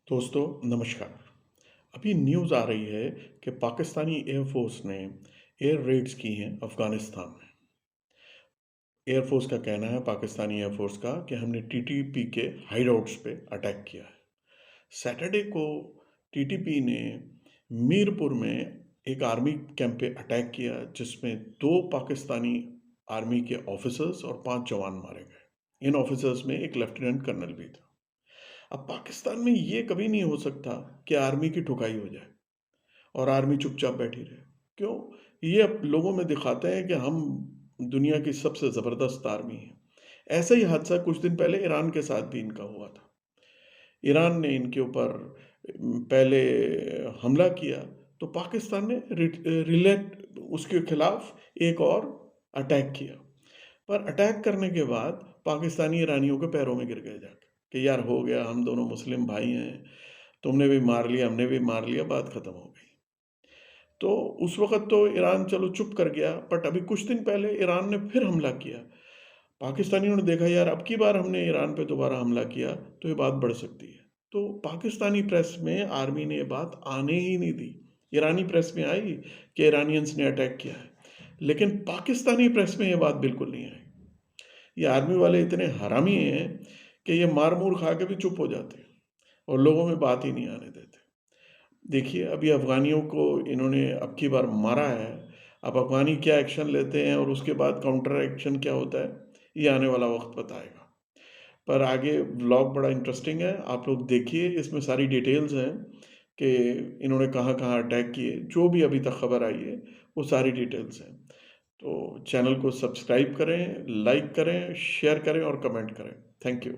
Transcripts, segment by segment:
दोस्तों नमस्कार। अभी न्यूज़ आ रही है कि पाकिस्तानी एयरफोर्स ने एयर रेड्स की हैं अफ़गानिस्तान में। एयरफोर्स का कहना है, पाकिस्तानी एयरफोर्स का, कि हमने टीटीपी के हाइडआउट्स पे अटैक किया है। सैटरडे को टीटीपी ने मीरपुर में एक आर्मी कैंप पे अटैक किया, जिसमें 2 पाकिस्तानी आर्मी के ऑफिसर्स और 5 जवान मारे गए। इन ऑफिसर्स में एक लेफ्टिनेंट कर्नल भी था। अब पाकिस्तान में ये कभी नहीं हो सकता कि आर्मी की ठुकाई हो जाए और आर्मी चुपचाप बैठी रहे। क्यों? ये अब लोगों में दिखाते हैं कि हम दुनिया की सबसे ज़बरदस्त आर्मी हैं। ऐसा ही हादसा कुछ दिन पहले ईरान के साथ भी इनका हुआ था। ईरान ने इनके ऊपर पहले हमला किया, तो पाकिस्तान ने रिलेट उसके खिलाफ एक और अटैक किया। पर अटैक करने के बाद पाकिस्तानी ईरानियों के पैरों में गिर गए जाके कि यार हो गया, हम दोनों मुस्लिम भाई हैं, तुमने भी मार लिया, हमने भी मार लिया, बात खत्म हो गई। तो उस वक़्त तो ईरान चलो चुप कर गया, बट अभी कुछ दिन पहले ईरान ने फिर हमला किया। पाकिस्तानियों ने देखा, यार अब की बार हमने ईरान पे दोबारा हमला किया तो ये बात बढ़ सकती है। तो पाकिस्तानी प्रेस में आर्मी ने ये बात आने ही नहीं दी। ईरानी प्रेस में आई कि ईरानियंस ने अटैक किया है, लेकिन पाकिस्तानी प्रेस में ये बात बिल्कुल नहीं आई। ये आर्मी वाले इतने हरामी हैं कि ये मार-मूर खा के भी चुप हो जाते हैं और लोगों में बात ही नहीं आने देते। देखिए, अभी अफ़गानियों को इन्होंने अब की बार मारा है। अब अफ़गानी क्या एक्शन लेते हैं और उसके बाद काउंटर एक्शन क्या होता है, ये आने वाला वक़्त बताएगा। पर आगे व्लॉग बड़ा इंटरेस्टिंग है, आप लोग देखिए, इसमें सारी डिटेल्स हैं कि इन्होंने कहाँ-कहाँ अटैक किए। जो भी अभी तक खबर आई है, वो सारी डिटेल्स हैं। तो चैनल को सब्सक्राइब करें, लाइक करें, शेयर करें और कमेंट करें। Thank you.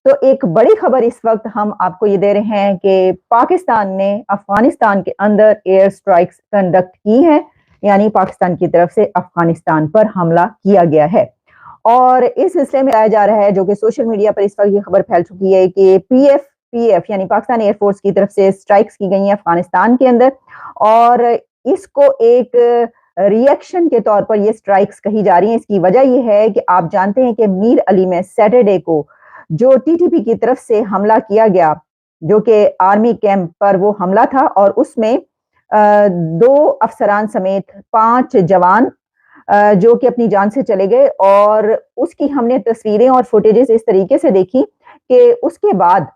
तो एक बड़ी खबर इस वक्त हम आपको ये दे रहे हैं कि पाकिस्तान ने अफगानिस्तान के अंदर एयर स्ट्राइक्स कंडक्ट की हैं, यानी पाकिस्तान की तरफ से अफगानिस्तान पर हमला किया गया है। और इस सिलसिले में आया जा रहा है, जो कि सोशल मीडिया पर इस वक्त ये खबर फैल चुकी है कि पीएफ यानी पाकिस्तान एयरफोर्स की तरफ से स्ट्राइक्स की गई हैं अफगानिस्तान के अंदर, और इसको एक रिएक्शन के तौर पर ये स्ट्राइक्स कही जा रही हैं। इसकी वजह यह है कि आप जानते हैं कि मीर अली में सैटरडे को जो टीटीपी की तरफ से हमला किया गया, जो कि आर्मी कैंप पर वो हमला था, और उसमें 2 अफसरान समेत 5 जवान जो कि अपनी जान से चले गए। और उसकी हमने तस्वीरें और फुटेजेस इस तरीके से देखी कि उसके बाद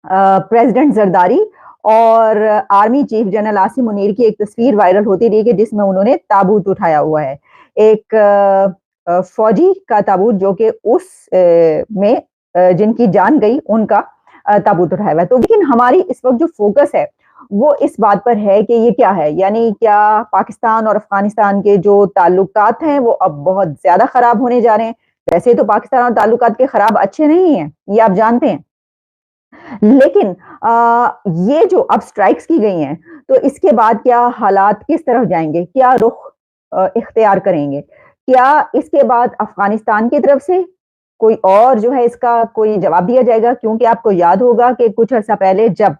प्रेसिडेंट जरदारी और army chief general Asim Munir की एक तस्वीर वायरल होती रही कि जिसमें उन्होंने ताबूत उठाया हुआ है। एक फौजी का ताबूत, जो कि उस में जिनकी जान गई उनका ताबूत उठाया हुआ है। तो लेकिन हमारी इस वक्त जो फोकस है वो इस बात पर है कि ये क्या है, यानी क्या पाकिस्तान और अफगानिस्तान के जो ताल्लुकात हैं वो अब बहुत ज्यादा खराब होने जा रहे हैं। वैसे तो पाकिस्तान और ताल्लुकात के खराब अच्छे नहीं हैं, ये आप जानते हैं, लेकिन ये जो अब स्ट्राइक्स की गई हैं, तो इसके बाद क्या हालात किस तरफ जाएंगे, क्या रुख इख्तियार करेंगे, क्या इसके बाद अफगानिस्तान की तरफ से कोई और जो है इसका कोई जवाब दिया जाएगा? क्योंकि आपको याद होगा कि कुछ अर्सा पहले जब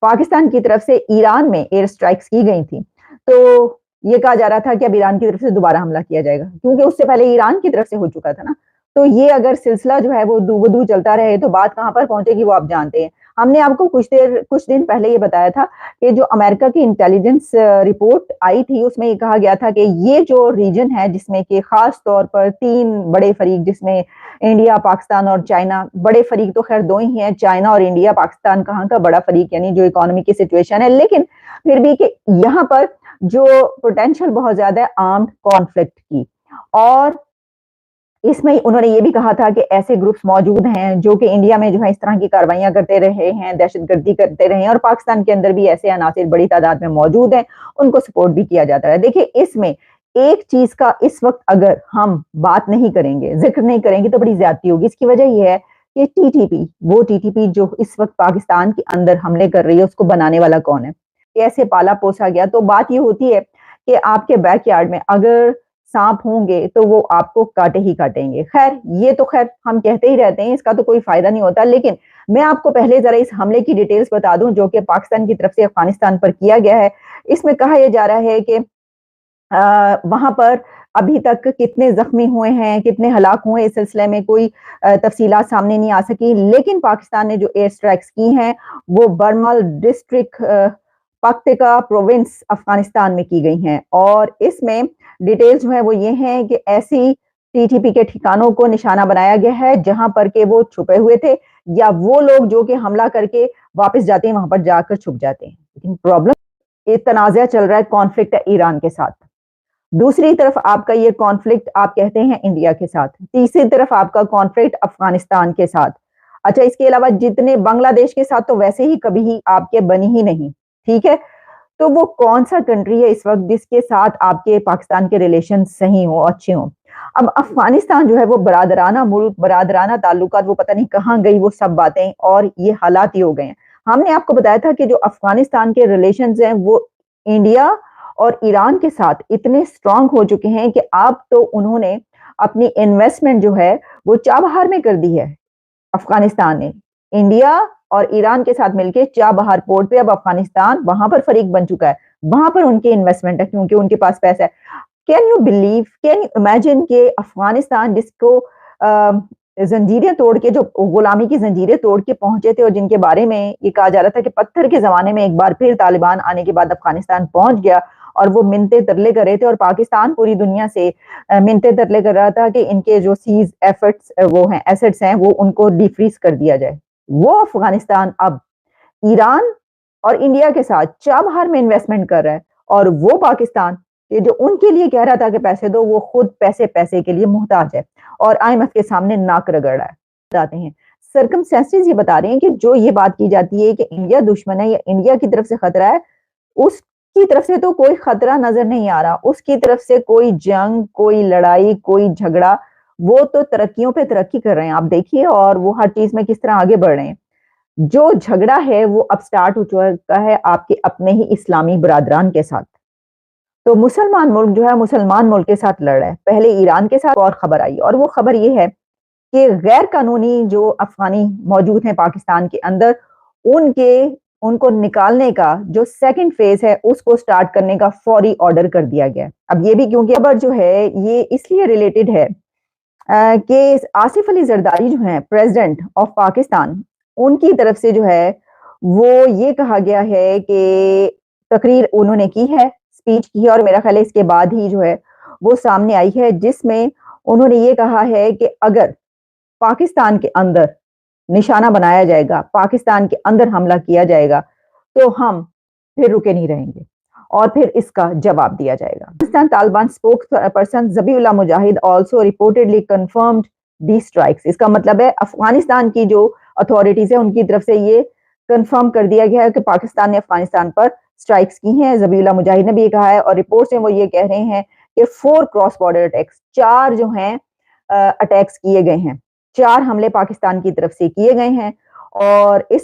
पाकिस्तान की तरफ से ईरान में एयर स्ट्राइक्स की गई थी, तो ये कहा जा रहा था कि अब ईरान की तरफ से दोबारा हमला किया जाएगा, क्योंकि उससे पहले ईरान की तरफ से हो चुका था ना। तो ये अगर सिलसिला जो है वो दू चलता रहे तो बात कहां पर पहुंचेगी वो आप जानते हैं। हमने आपको कुछ दिन पहले ये बताया था कि जो अमेरिका की इंटेलिजेंस रिपोर्ट आई थी, उसमें ये कहा गया था कि ये जो रीजन है, जिसमें कि खास तौर पर 3 बड़े फरीक, जिसमें इंडिया, पाकिस्तान और चाइना, बड़े फरीक तो खैर 2 ही हैं, चाइना और इंडिया, पाकिस्तान कहाँ का बड़ा फरीक, यानी जो इकोनॉमी की सिचुएशन है, लेकिन फिर भी कि यहाँ पर जो पोटेंशियल बहुत ज्यादा है आर्म्ड कॉन्फ्लिक्ट की। और इसमें उन्होंने ये भी कहा था कि ऐसे ग्रुप्स मौजूद हैं जो कि इंडिया में जो है इस तरह की कार्रवाइयां करते रहे हैं, दहशतगर्दी करते रहे हैं, और पाकिस्तान के अंदर भी ऐसे अनासिर बड़ी तादाद में मौजूद हैं, उनको सपोर्ट भी किया जाता है। देखिए, इसमें एक चीज का इस वक्त अगर हम बात नहीं करेंगे, जिक्र नहीं करेंगे, तो बड़ी ज्यादती होगी। इसकी वजह यह है कि टीटीपी जो इस वक्त पाकिस्तान के अंदर हमले कर रही है, उसको बनाने वाला कौन है, कैसे पाला पोसा गया। तो बात ये होती है कि आपके बैकयार्ड में अगर सांप होंगे तो वो आपको काटे ही काटेंगे। खैर, ये तो खैर हम कहते ही रहते हैं, इसका तो कोई फायदा नहीं होता, लेकिन मैं आपको पहले जरा इस हमले की डिटेल्स बता दूं जो कि पाकिस्तान की तरफ से अफगानिस्तान पर किया गया है। इसमें कहा यह जा रहा है कि वहां पर अभी तक कितने जख्मी हुए हैं, कितने हलाक हुए, इस सिलसिले में कोई तफसीलात सामने नहीं आ सकी। लेकिन पाकिस्तान ने जो एयर स्ट्राइक्स की हैं वो बरमल डिस्ट्रिक्ट पक्तिका प्रोविंस अफगानिस्तान में की गई हैं, और इसमें डिटेल्स जो है वो ये हैं कि ऐसी टीटीपी के ठिकानों को निशाना बनाया गया है जहां पर के वो छुपे हुए थे, या वो लोग जो कि हमला करके वापस जाते हैं वहां पर जाकर छुप जाते हैं। लेकिन प्रॉब्लम, ये तनाज़ा चल रहा है, कॉन्फ्लिक्ट है ईरान के साथ। दूसरी तरफ आपका ये कॉन्फ्लिक्ट आप कहते हैं इंडिया के साथ, तीसरी तरफ आपका कॉन्फ्लिक्ट अफगानिस्तान के साथ। अच्छा, इसके अलावा जितने बांग्लादेश के साथ तो वैसे ही कभी ही आपके बनी ही नहीं, ठीक है। तो वो कौन सा कंट्री है इस वक्त जिसके साथ आपके पाकिस्तान के रिलेशन सही हो, अच्छे हो? अब अफगानिस्तान जो है वो बरादराना मुल्क, बरादराना ताल्लुकात, वो पता नहीं कहाँ गई वो सब बातें, और ये हालात ही हो गए हैं। हमने आपको बताया था कि जो अफगानिस्तान के रिलेशन हैं वो इंडिया और ईरान के साथ इतने स्ट्रांग हो चुके हैं कि अब तो उन्होंने अपनी इन्वेस्टमेंट जो है वो चाबहार में कर दी है। अफगानिस्तान ने इंडिया और ईरान के साथ मिलकर चाबहार पोर्ट पे अब अफगानिस्तान वहां पर फरीक बन चुका है, वहां पर उनकी इन्वेस्टमेंट है क्योंकि उनके पास पैसा है। Can you believe, can you imagine कि अफगानिस्तान जिसको जंजीरें तोड़ के, जो गुलामी की जंजीरें तोड़ के पहुंचे थे और जिनके बारे में ये कहा जा रहा था कि पत्थर के जमाने में एक बार फिर तालिबान आने के बाद अफगानिस्तान पहुंच गया, और वो मिन्नतें तरले कर रहे थे, और पाकिस्तान पूरी दुनिया से मिन्नतें तरले कर रहा था कि इनके जो सीज एफर्ट्स वो हैं, एसेट्स हैं, वो उनको डिफ्रीज कर दिया जाए। वो अफगानिस्तान अब ईरान और इंडिया के साथ चाबहार में इन्वेस्टमेंट कर रहा है, और वो पाकिस्तान ये जो उनके लिए कह रहा था कि पैसे दो, वो खुद पैसे पैसे के लिए मुहताज है और आईएमएफ के सामने नाक रगड़ रहा है। बताते हैं सर्कमस्टेंसेस ये बता रहे हैं कि जो ये बात की जाती है कि इंडिया दुश्मन है या इंडिया की तरफ से खतरा है, उसकी तरफ से तो कोई खतरा नजर नहीं आ रहा, उसकी तरफ से कोई जंग, कोई लड़ाई, कोई झगड़ा, वो तो तरक्कियों पे तरक्की कर रहे हैं, आप देखिए, और वो हर चीज में किस तरह आगे बढ़ रहे हैं। जो झगड़ा है वो अब स्टार्ट हो चुका है आपके अपने ही इस्लामी बरादरान के साथ। तो मुसलमान मुल्क जो है मुसलमान मुल्क के साथ लड़ रहा है। पहले ईरान के साथ और खबर आई, और वो खबर ये है कि गैर कानूनी जो अफगानी मौजूद हैं पाकिस्तान के अंदर, उनके उनको निकालने का जो सेकंड फेज है उसको स्टार्ट करने का फौरी ऑर्डर कर दिया गया। अब ये भी क्योंकि खबर जो है ये इसलिए रिलेटेड है कि आसिफ अली जरदारी जो है प्रेसिडेंट ऑफ पाकिस्तान, उनकी तरफ से जो है वो ये कहा गया है कि तकरीर उन्होंने की है, स्पीच की है, और मेरा ख्याल है इसके बाद ही जो है वो सामने आई है, जिसमें उन्होंने ये कहा है कि अगर पाकिस्तान के अंदर निशाना बनाया जाएगा, पाकिस्तान के अंदर हमला किया जाएगा, तो हम फिर रुके नहीं रहेंगे और फिर इसका जवाब दिया जाएगा। पाकिस्तान तालिबान स्पोक्स पर्सन ज़बीउल्लाह मुजाहिद आल्सो रिपोर्टेडली कंफर्म्ड दी स्ट्राइक्स। इसका मतलब है अफगानिस्तान की जो अथॉरिटीज है उनकी तरफ से ये कंफर्म कर दिया गया है कि पाकिस्तान ने अफगानिस्तान पर स्ट्राइक्स की हैं। ज़बीउल्लाह मुजाहिद ने भी ये कहा है, और रिपोर्ट्स में वो ये कह रहे हैं कि 4 क्रॉस बॉर्डर अटैक्स, 4 जो हैं अटैक्स किए गए हैं, 4 हमले पाकिस्तान की तरफ से किए गए हैं, और इस